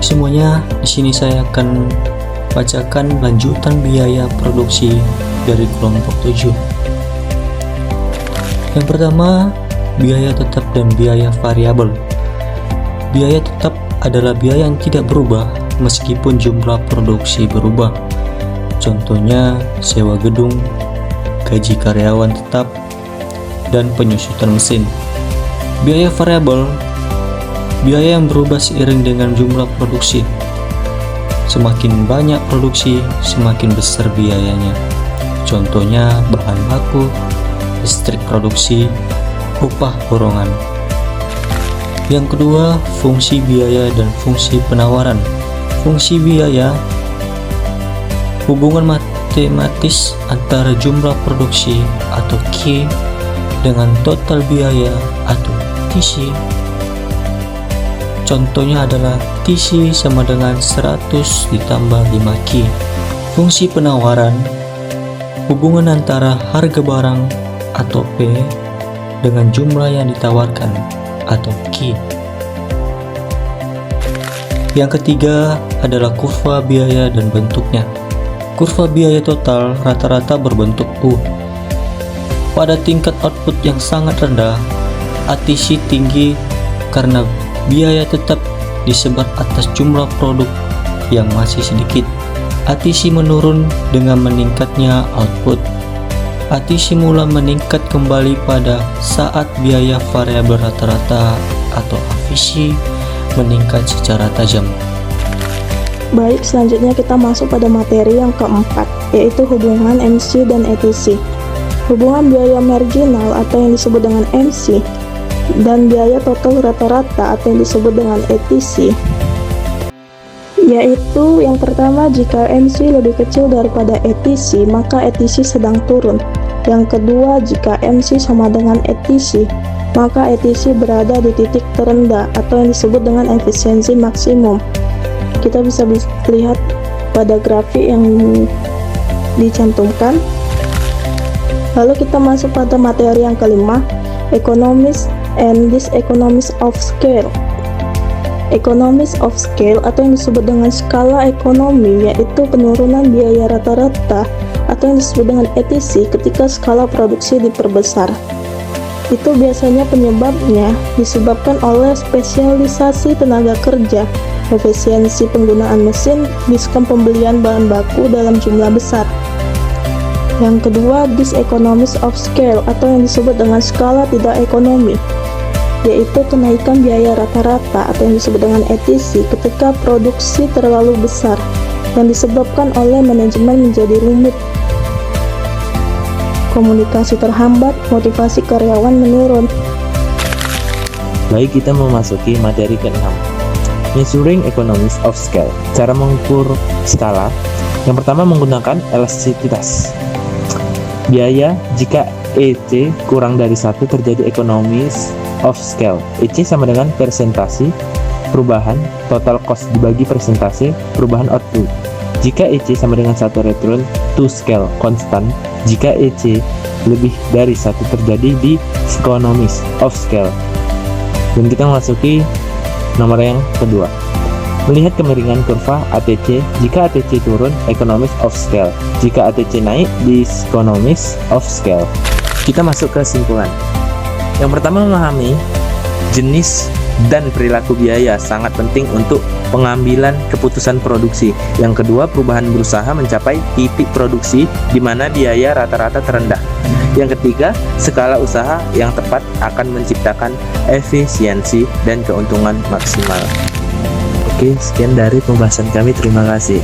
baik semuanya, di sini saya akan bacakan lanjutan biaya produksi dari kelompok 7. Yang pertama, biaya tetap dan biaya variabel. Biaya tetap adalah biaya yang tidak berubah meskipun jumlah produksi berubah. Contohnya sewa gedung, gaji karyawan tetap, dan penyusutan mesin. Biaya variabel, biaya yang berubah seiring dengan jumlah produksi. Semakin banyak produksi, semakin besar biayanya. Contohnya bahan baku, listrik produksi, upah borongan. Yang kedua, fungsi biaya dan fungsi penawaran. Fungsi biaya, hubungan matematis antara jumlah produksi atau Q dengan total biaya atau TC. Contohnya adalah TC sama dengan 100 ditambah 5Q. Fungsi penawaran, hubungan antara harga barang atau P dengan jumlah yang ditawarkan atau Q. Yang ketiga adalah kurva biaya dan bentuknya. Kurva biaya total rata-rata berbentuk U. Pada tingkat output yang sangat rendah, ATC tinggi karena biaya tetap disebar atas jumlah produk yang masih sedikit. ATC menurun dengan meningkatnya output. ATC mulai meningkat kembali pada saat biaya variabel rata-rata atau AVC meningkat secara tajam. Baik, selanjutnya kita masuk pada materi yang keempat, yaitu hubungan MC dan ETC. Hubungan biaya marginal atau yang disebut dengan MC dan biaya total rata-rata atau yang disebut dengan ETC, yaitu yang pertama, jika MC lebih kecil daripada ETC maka ETC sedang turun. Yang kedua, jika MC sama dengan ETC maka ETC berada di titik terendah atau yang disebut dengan efisiensi maksimum. Kita bisa lihat pada grafik yang dicantumkan. Lalu kita masuk pada materi yang kelima, economies and diseconomies of scale. Economies of scale atau yang disebut dengan skala ekonomi, yaitu penurunan biaya rata-rata atau yang disebut dengan ETC ketika skala produksi diperbesar. Itu biasanya penyebabnya disebabkan oleh spesialisasi tenaga kerja, efisiensi penggunaan mesin, diskon pembelian bahan baku dalam jumlah besar. Yang kedua, diseconomies of scale atau yang disebut dengan skala tidak ekonomi, yaitu kenaikan biaya rata-rata atau yang disebut dengan ETC ketika produksi terlalu besar yang disebabkan oleh manajemen menjadi rumit, komunikasi terhambat, motivasi karyawan menurun. Baik, kita memasuki materi ke-6, measuring economies of scale. Cara mengukur skala, yang pertama menggunakan elastisitas biaya. Jika EC kurang dari 1 terjadi economies of scale. EC sama dengan persentase perubahan total cost dibagi persentase perubahan output. Jika EC sama dengan 1 return to scale constant. Jika EC lebih dari 1 terjadi di economies of scale. Dan kita memasuki nomor yang kedua, melihat kemiringan kurva ATC. Jika ATC turun, economies of scale. Jika ATC naik, diseconomies of scale. Kita masuk ke kesimpulan. Yang pertama, memahami jenis dan perilaku biaya sangat penting untuk pengambilan keputusan produksi. Yang kedua, perubahan berusaha mencapai titik produksi di mana biaya rata-rata terendah. Yang ketiga, skala usaha yang tepat akan menciptakan efisiensi dan keuntungan maksimal. Oke, sekian dari pembahasan kami. Terima kasih.